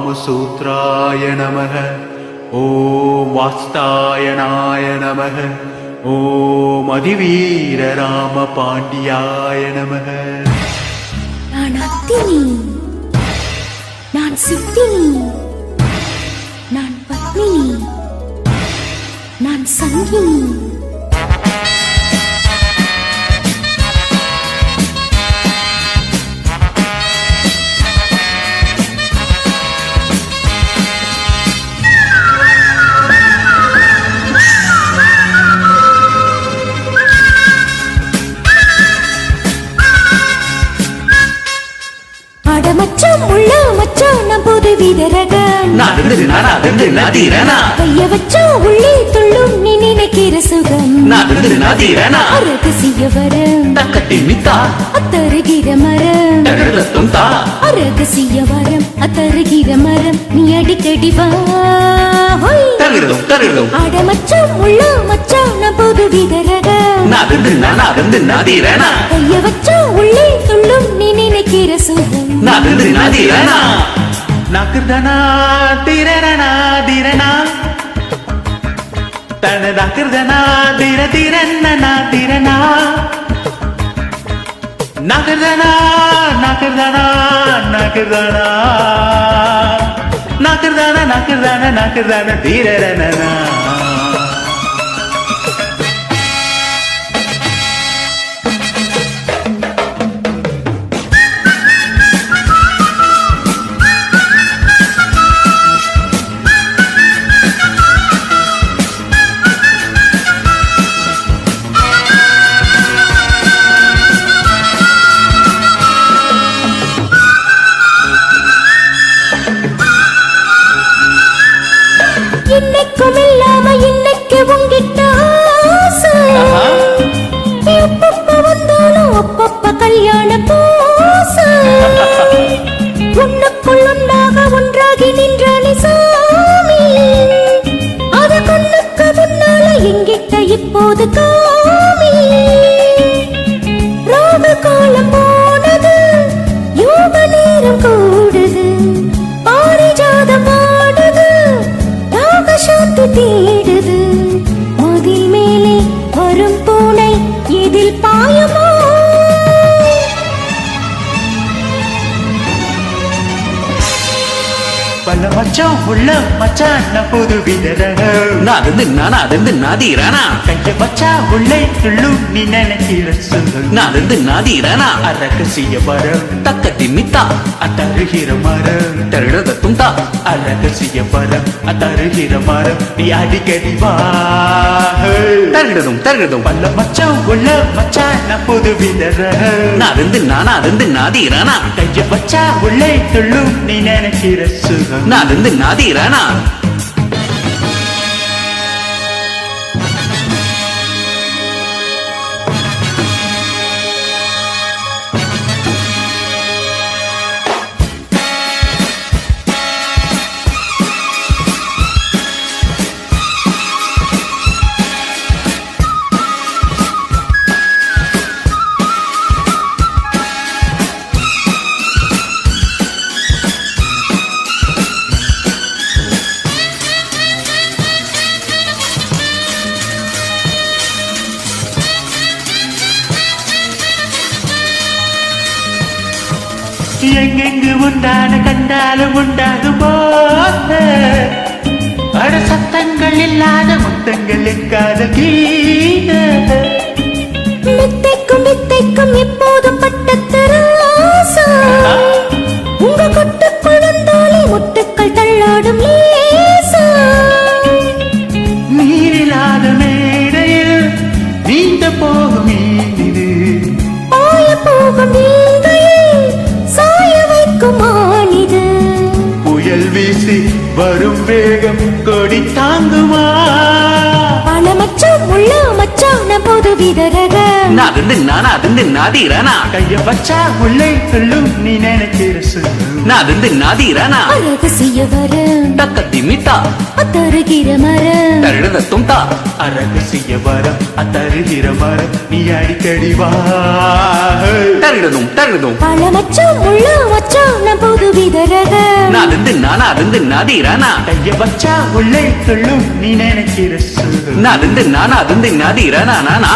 कामसूत्राय नमः ॐ वास्तायनाय नमः ॐ अधिवीर रामपाण्ड्याय नमः நான் அத்தினி, நான் சித்தினி, நான் பத்மினி, நான் சங்கினி. மச்சான் உள்ள மச்சான் நான் புது விதரகம் கைய வச்சா உள்ளே துள்ளும் நீ நினைக்கிற சுகம் ரகசிய வரம் அத்தருகிற மரம் ரகசிய வரம் அத்தருகிற மரம் நீ அடிக்கடி வா ஆட மச்சான் உள்ள மச்சான் நான் புது விதரகம் கைய வச்சா உள்ளே துள்ளும் நீ நினைக்கிற சுகம் நாகிர்தனா திரணா திரணா தன நாகிர்தனா திர திரணா திரணா நாகிர்தனா நாகிர்தனா நாகிர்தனா நாகிர்தனா நாகிர்தனா நாகிர்தனா திரணா இன்னைக்கும் இல்லாம இன்னைக்கு உங்கிட்ட ஆசை எப்பப்ப வந்தாலும் அப்பப்ப கல்யாண பூசை உன்னுக்குள் ஒன்றாக ஒன்றாகி நின்றானே சாமி அத கண்ணுக்கு முன்னால எங்கிட்ட இப்போது காமி ராகு காலம் போனது யோக நேரம் கூடுது பாரிஜாதம் ஆடுது சாந்தி தேடுது மதில் மேலே வரும் பூனை இதில் பாயமோ பல மச்சான் உள்ள மச்சான் நான் புது விதரகம் கைய வச்சா உள்ளே துள்ளும் நீ நினைக்கிற சுகம் ரகசிய மரம் அத்தருகிற மரம் ரகசிய மரம் அத்தருகிற மரம் நீ அடிக்கடி வா பல மச்சான் உள்ள மச்சான் நான் புது விதரகம் கைய வச்சா உள்ளே துள்ளும் நீ நினைக்கிற சுகம் நாதிரானா எங்கெங்கு உண்டான கண்டாலும் உண்டாகும் போத அட சத்தங்கள் இல்லாத முத்தங்கள் எங்காத கீத மித்தைக்கும் மித்தைக்கும் எப்போதும் பட்டத்தராசா உங்க கொட்டுக்குள் வந்தாலே முட்டுக்கள் தள்ளாடும் லேசா நீரில்லாத மேடையில் நீண்ட போகும் மீனிது பாய போகும் நீங்கையில் சாய வைக்கும் மானிது புயல் வீசி வரும் வேகம் கொடி தாங்குமா பல மச்சான் உள்ள மச்சான் புது விதரகம் நாதிரானா கைய வச்சா உள்ளே சொல்லும் நீ நினைக்கிற நாதிரானா ரகசிய வரம் திமித்தா தருகிற மரம் தழுத தும்தா அரகசிய வரம் அத்தருகிற மரம் நீ அடிக்கடி வா தருடதும் தழுதும் பழ மச்சான் முள்ள மச்சான் நான் புதுவித ரகம் நாதிந்து நாதிரானா கைய வச்சா உள்ளே துள்ளும் நீ நினைக்கிற சுகம் நாதிந்து நாதிரானா நானா